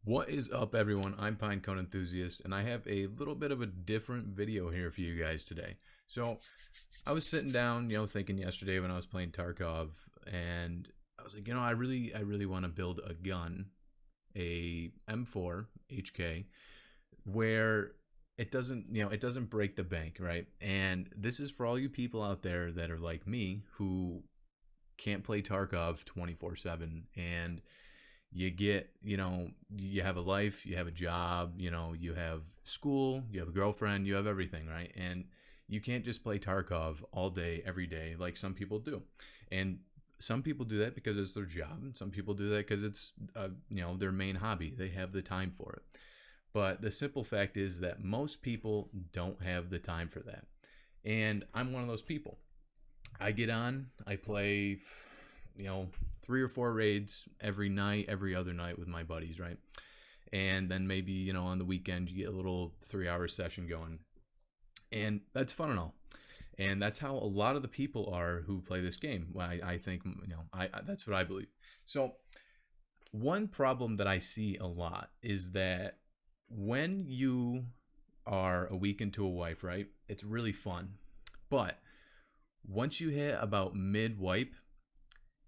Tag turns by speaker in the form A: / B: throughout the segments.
A: What is up, everyone? I'm Pinecone Enthusiast, and I have a little bit of a different video here for you guys today. So, I was sitting down, thinking yesterday when I was playing Tarkov, and I was like, I really want to build a gun, a M4 HK, where it doesn't break the bank, right? And this is for all you people out there that are like me who can't play Tarkov 24/7 and you have a life, you have a job, you have school, you have a girlfriend, you have everything, right? And you can't just play Tarkov all day, every day, like some people do. And some people do that because it's their job, and some people do that because it's, their main hobby. They have the time for it. But the simple fact is that most people don't have the time for that. And I'm one of those people. I get on, I play, you know, 3 or 4 raids every night, every other night with my buddies, right? And then maybe, on the weekend, you get a little 3 hour session going. And that's fun and all. And that's how a lot of the people are who play this game. Well, I think, that's what I believe. So, one problem that I see a lot is that when you are a week into a wipe, right, it's really fun. But once you hit about mid wipe,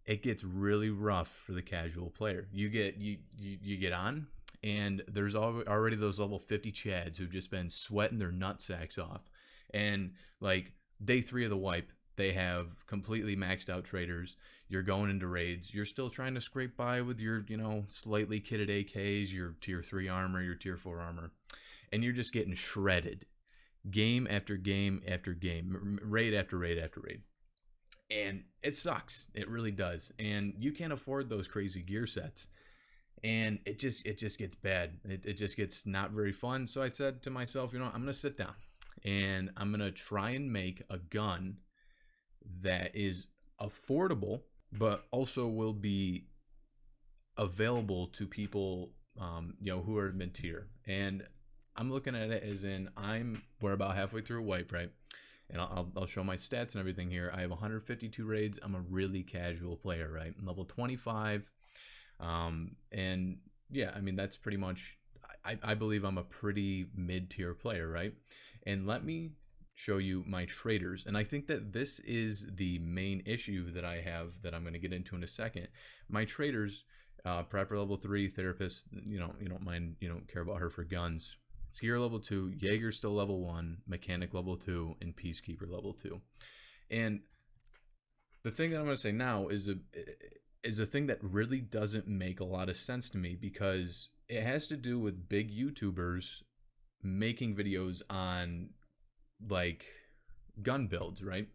A: it gets really rough for the casual player. You get on, and there's already those level 50 chads who've just been sweating their nut sacks off, and like day 3 of the wipe, they have completely maxed out traders. You're going into raids. You're still trying to scrape by with your, slightly kitted AKs, your tier 3 armor, your tier 4 armor, and you're just getting shredded game after game after game, raid after raid after raid. And it sucks. It really does. And you can't afford those crazy gear sets. And it just gets bad. It just gets not very fun. So I said to myself, I'm going to sit down and I'm going to try and make a gun that is affordable, but also will be available to people, who are mid tier. And I'm looking at it as in we're about halfway through a wipe, right? And I'll show my stats and everything here. I have 152 raids. I'm a really casual player, right? I'm level 25. And yeah, I mean, that's pretty much, I believe I'm a pretty mid-tier player, right? And let me show you my traders. And I think that this is the main issue that I have that I'm going to get into in a second. My traders, Prepper level 3, Therapist, you don't mind, you don't care about her for guns. Skier level 2, Jaeger still level 1, Mechanic level 2, and Peacekeeper level 2. And the thing that I'm going to say now is a thing that really doesn't make a lot of sense to me, because it has to do with big YouTubers making videos on like gun builds, right?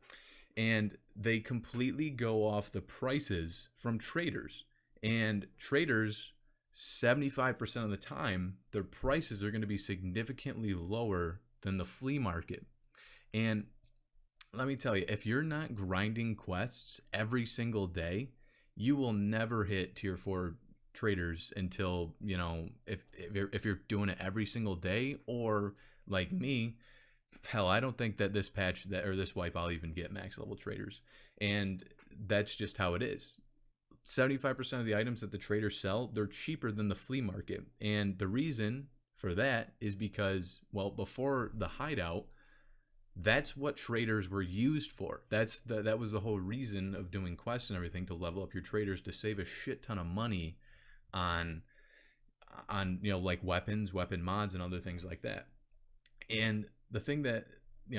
A: And they completely go off the prices from traders. And traders, 75% of the time, their prices are going to be significantly lower than the flea market. And let me tell you, if you're not grinding quests every single day, you will never hit tier 4 traders until, if you're doing it every single day, or like me, hell, I don't think that this patch or this wipe I'll even get max level traders. And that's just how it is. 75% of the items that the traders sell, they're cheaper than the flea market. And the reason for that is because, well, before the hideout, that's what traders were used for. That was the whole reason of doing quests and everything, to level up your traders, to save a shit ton of money on like weapons, weapon mods, and other things like that. And the thing that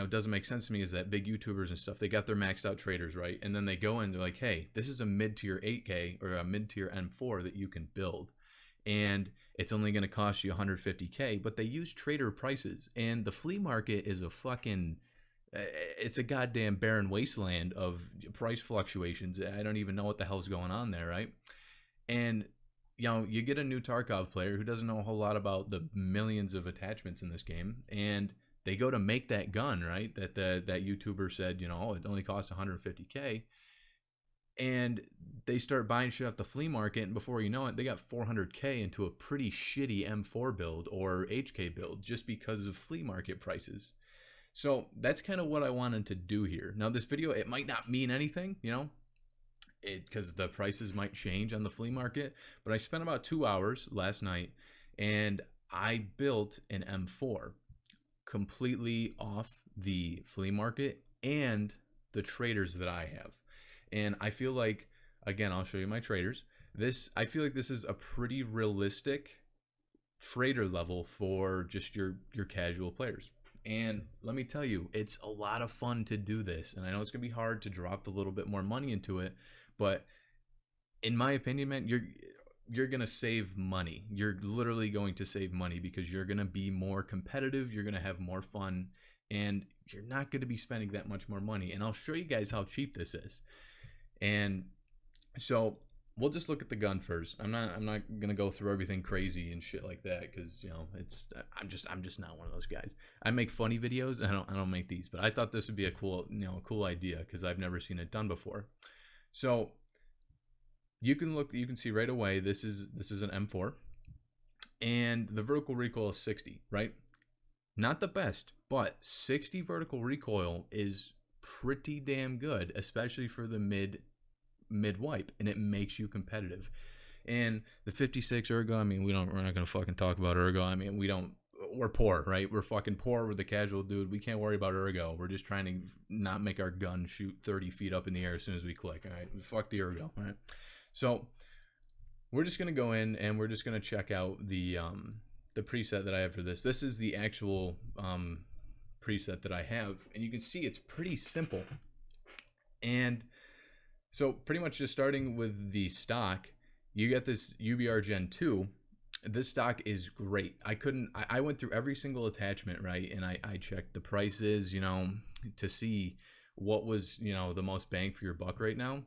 A: doesn't make sense to me is that big YouTubers and stuff, they got their maxed out traders, right? And then they go in, they're like, hey, this is a mid-tier 8K or a mid-tier M4 that you can build, and it's only going to cost you 150K, but they use trader prices. And the flea market is it's a goddamn barren wasteland of price fluctuations. I don't even know what the hell's going on there, right? And you get a new Tarkov player who doesn't know a whole lot about the millions of attachments in this game, and they go to make that gun, right? That YouTuber said, it only costs 150K. And they start buying shit off the flea market, and before you know it, they got 400K into a pretty shitty M4 build or HK build just because of flea market prices. So that's kind of what I wanted to do here. Now, this video, it might not mean anything, because the prices might change on the flea market, but I spent about 2 hours last night, And I built an M4 completely off the flea market and the traders that I have. And I feel like, again, I'll show you my traders. I feel like this is a pretty realistic trader level for just your casual players. And let me tell you, it's a lot of fun to do this. And I know it's gonna be hard to drop a little bit more money into it, but in my opinion, man, you're gonna save money. You're literally going to save money because you're gonna be more competitive. You're gonna have more fun, and you're not gonna be spending that much more money. And I'll show you guys how cheap this is. And so we'll just look at the gun first. I'm not gonna go through everything crazy and shit like that because I'm just not one of those guys. I make funny videos. And I don't make these, but I thought this would be a cool idea because I've never seen it done before. So you can see right away this is an M4, and the vertical recoil is 60, right? Not the best, but 60 vertical recoil is pretty damn good, especially for the mid wipe, and it makes you competitive. And the 56 ergo, I mean, we're not gonna fucking talk about ergo. I mean, we're poor, right? We're fucking poor. We're the casual dude. We can't worry about ergo. We're just trying to not make our gun shoot 30 feet up in the air as soon as we click. All right, fuck the ergo. All right. So we're just gonna go in and we're just gonna check out the preset that I have for this. This is the actual preset that I have, and you can see it's pretty simple. And so pretty much just starting with the stock, you get this UBR Gen 2. This stock is great. I went through every single attachment, right? And I checked the prices, to see what was, the most bang for your buck right now.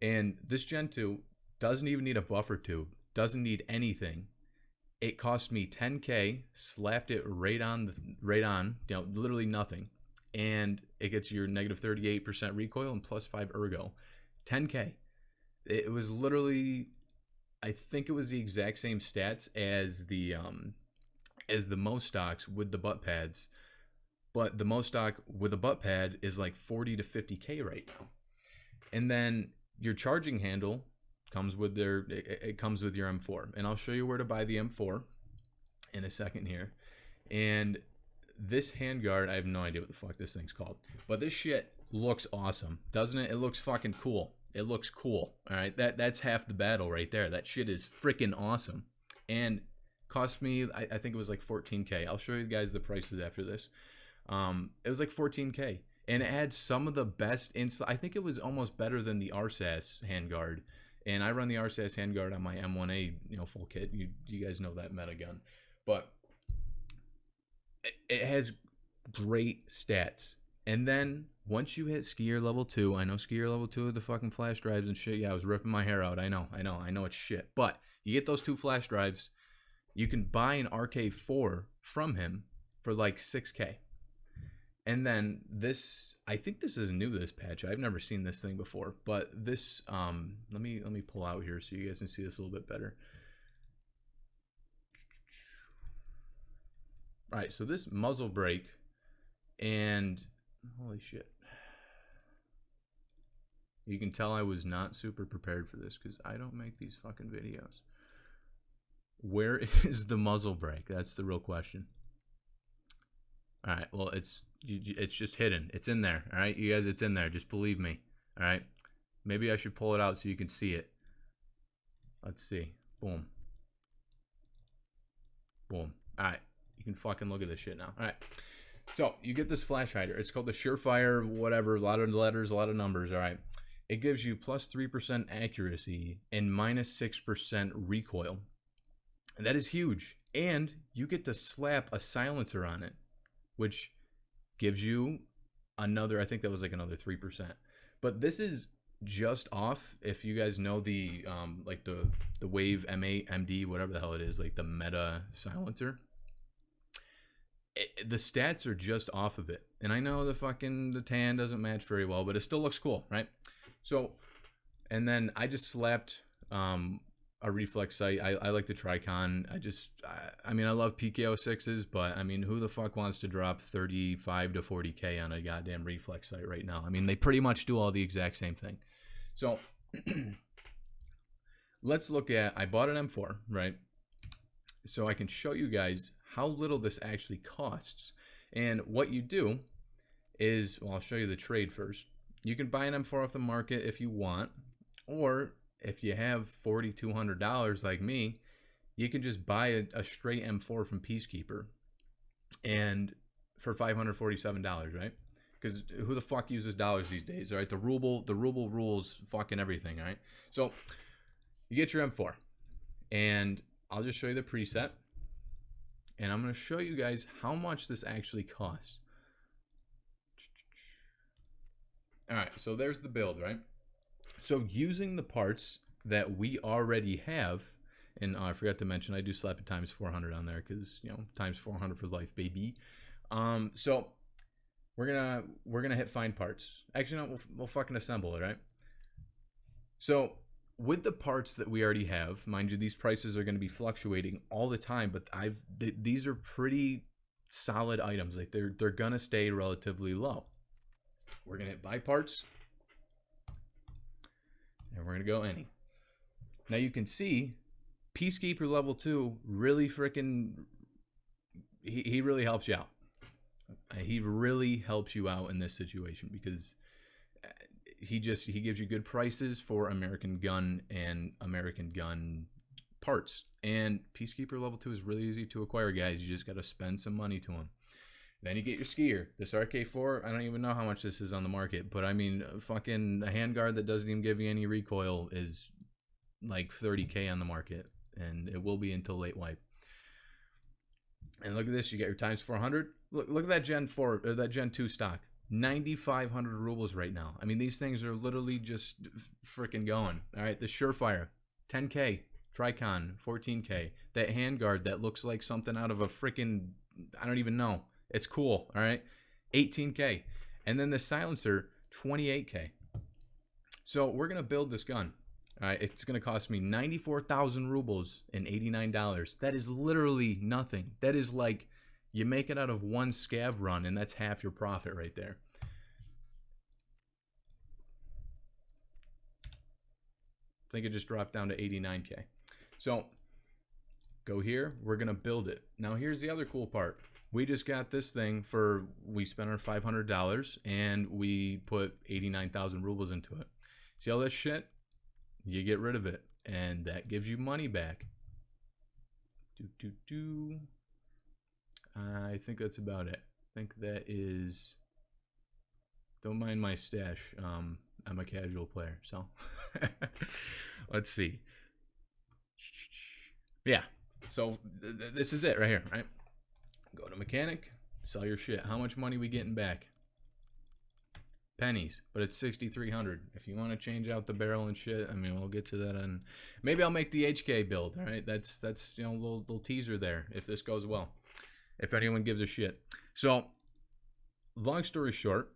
A: And this Gen 2 doesn't even need a buffer tube, doesn't need anything. It cost me $10K, slapped it right on, literally nothing. And it gets your negative 38% recoil and plus 5 ergo. $10K. It was literally, I think it was the exact same stats as the most stocks with the butt pads. But the most stock with a butt pad is like 40 to 50K right now. And then your charging handle comes with your M4, and I'll show you where to buy the M4 in a second here. And this handguard, I have no idea what the fuck this thing's called, but this shit looks awesome, doesn't it? It looks fucking cool. It looks cool. All right, that's half the battle right there. That shit is freaking awesome, and cost me, I think it was like 14K. I'll show you guys the prices after this. It was like 14K. And it had some of the best I think it was almost better than the RSAS handguard. And I run the RSAS handguard on my M1A, full kit. You guys know that meta gun. But it has great stats. And then once you hit skier level 2, I know skier level 2 with the fucking flash drives and shit. Yeah, I was ripping my hair out. I know it's shit. But you get those 2 flash drives, you can buy an RK4 from him for like 6K. And then this, I think this is new, this patch. I've never seen this thing before, but this, let me pull out here so you guys can see this a little bit better. All right, so this muzzle brake, and holy shit. You can tell I was not super prepared for this because I don't make these fucking videos. Where is the muzzle brake? That's the real question. All right, well, it's just hidden. It's in there. All right, you guys, it's in there. Just believe me. All right, maybe I should pull it out so you can see it. Let's see. Boom. Boom. All right, you can fucking look at this shit now. All right, so you get this flash hider. It's called the Surefire whatever, a lot of letters, a lot of numbers. All right, it gives you plus 3% accuracy and minus 6% recoil. And that is huge. And you get to slap a silencer on it, which gives you another, I think that was like another 3%. But this is just off, if you guys know the like the Wave M8, MD, whatever the hell it is, like the meta silencer. The stats are just off of it. And I know the tan doesn't match very well, but it still looks cool, right? So, and then I just slapped a reflex sight. I like the Tricon. I mean, I love PKO6s, but I mean, who the fuck wants to drop 35 to 40K on a goddamn reflex sight right now? I mean, they pretty much do all the exact same thing. So let's look at, I bought an M4, right? so I can show you guys how little this actually costs. And what you do is, well, I'll show you the trade first. You can buy an M4 off the market if you want, or if you have $4,200 like me, you can just buy a straight M4 from Peacekeeper, and for $547, right? Because who the fuck uses dollars these days, all right? The ruble rules fucking everything, all right? So you get your M4, and I'll just show you the preset, and I'm going to show you guys how much this actually costs. All right, so there's the build, right? So using the parts that we already have, and I forgot to mention, I do slap a times 400 on there because, you know, times 400 for life, baby. So we're gonna hit find parts. Actually, no, we'll fucking assemble it, right? So with the parts that we already have, mind you, these prices are going to be fluctuating all the time, but these are pretty solid items. Like they're gonna stay relatively low. We're gonna hit buy parts, and we're gonna go any. Now you can see Peacekeeper level 2 really freaking, he really helps you out. He really helps you out in this situation because he gives you good prices for American gun and American gun parts. And Peacekeeper level 2 is really easy to acquire, guys. You just got to spend some money to him. Then you get your skier. This RK4, I don't even know how much this is on the market, but I mean, fucking a handguard that doesn't even give you any recoil is like 30K on the market, and it will be until late wipe. And look at this, you get your times 400. Look at that Gen 4 or that Gen 2 stock. 9,500 rubles right now. I mean, these things are literally just freaking going. All right, the Surefire, 10K. Tricon, 14K. That handguard that looks like something out of a freaking, I don't even know. It's cool, all right? 18K. And then the silencer, 28K. So we're going to build this gun. All right, it's going to cost me 94,000 rubles and $89. That is literally nothing. That is like you make it out of one scav run, and that's half your profit right there. I think it just dropped down to 89K. So go here. We're going to build it. Now, here's the other cool part. We just got this thing for, we spent our $500, and we put 89,000 rubles into it. See all this shit? You get rid of it, and that gives you money back. I think that's about it. I think that is, don't mind my stash. I'm a casual player, so let's see. Yeah, so this is it right here, right? Go to mechanic, sell your shit. How much money we getting back? Pennies, but it's 6,300. If you want to change out the barrel and shit, I mean, we'll get to that, and maybe I'll make the HK build. All right, that's you know, a little teaser there if this goes well, if anyone gives a shit. So, long story short,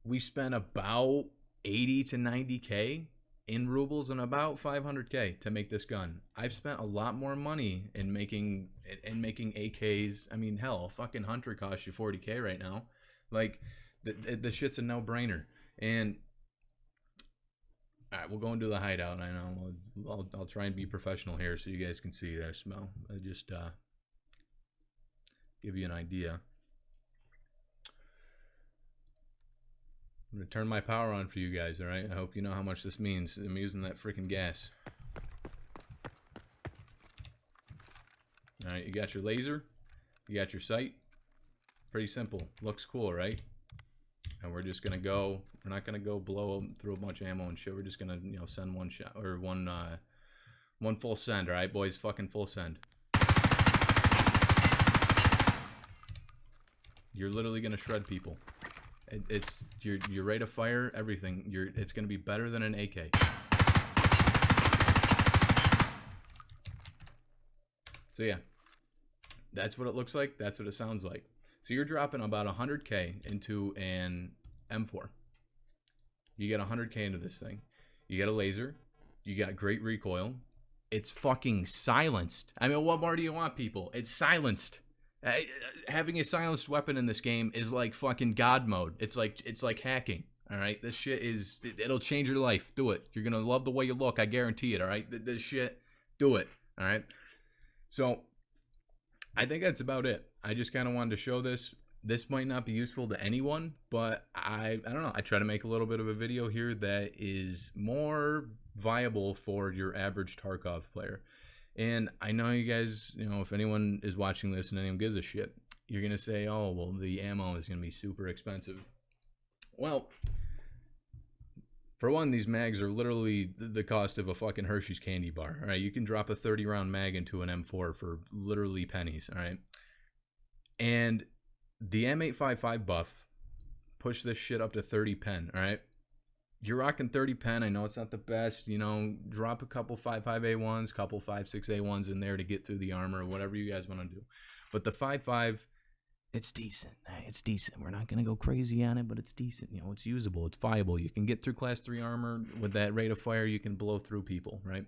A: we spent about 80 to 90K in rubles and about 500K to make this gun. I've spent a lot more money in making AKs. I mean, hell, a fucking Hunter costs you 40K right now. Like, the shit's a no-brainer. And all right, we'll go into the hideout. I know I'll try and be professional here so you guys can see this. Well, I just give you an idea. I'm gonna turn my power on for you guys. All right. I hope you know how much this means. I'm using that freaking gas. All right. You got your laser. You got your sight. Pretty simple. Looks cool, right? And we're just gonna go. We're not gonna go blow through a bunch of ammo and shit. We're just gonna, you know, send one shot or one full send. All right, boys. Fucking full send. You're literally gonna shred people. It's your rate of fire, everything. It's gonna be better than an AK. So yeah, that's what it looks like. That's what it sounds like. So you're dropping about 100K into an M4. You get 100K into this thing. You get a laser. You got great recoil. It's fucking silenced. I mean, what more do you want, people? It's silenced. Having a silenced weapon in this game is like fucking God mode. It's like hacking. All right, this shit it'll change your life. Do it. You're gonna love the way you look. I guarantee it. All right, this shit, do it. All right. So I think that's about it. I just kind of wanted to show this. This might not be useful to anyone, but I don't know. I try to make a little bit of a video here that is more viable for your average Tarkov player. And I know you guys, if anyone is watching this and anyone gives a shit, you're going to say, oh, well, the ammo is going to be super expensive. Well, for one, these mags are literally the cost of a fucking Hershey's candy bar. All right, you can drop a 30-round mag into an M4 for literally pennies. All right, and the M855 buff pushed this shit up to 30 pen. All right, you're rocking 30 pen. I know it's not the best. Drop a couple 5.5A1s, couple 5.6A1s in there to get through the armor, whatever you guys want to do. But the 5.5. It's decent. It's decent. We're not going to go crazy on it, but it's decent. It's usable. It's viable. You can get through class 3 armor with that rate of fire. You can blow through people, right?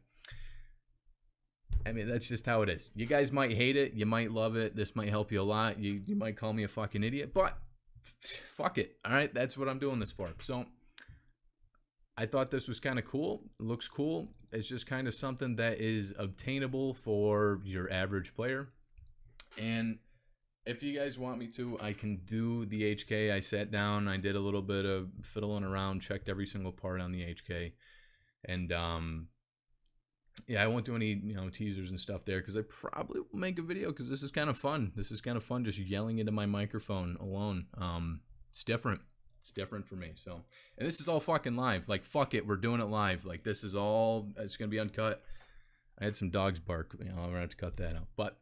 A: I mean, that's just how it is. You guys might hate it. You might love it. This might help you a lot. You might call me a fucking idiot, but fuck it. All right? That's what I'm doing this for. So I thought this was kind of cool. It looks cool. It's just kind of something that is obtainable for your average player. And if you guys want me to, I can do the HK. I sat down, I did a little bit of fiddling around, checked every single part on the HK, and yeah, I won't do any teasers and stuff there because I probably will make a video because this is kind of fun. This is kind of fun just yelling into my microphone alone. It's different. It's different for me. So, and this is all fucking live. Like, fuck it, we're doing it live. Like, this is all. It's gonna be uncut. I had some dogs bark. I'm gonna have to cut that out, but.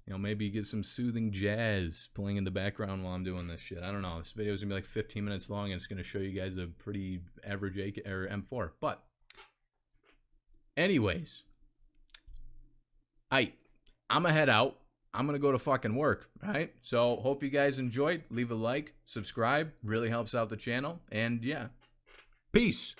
A: Maybe get some soothing jazz playing in the background while I'm doing this shit. I don't know. This video is going to be like 15 minutes long, and it's going to show you guys a pretty average AK or M4. But anyways, I'm going to head out. I'm going to go to fucking work, right? So hope you guys enjoyed. Leave a like, subscribe. Really helps out the channel. And yeah, peace.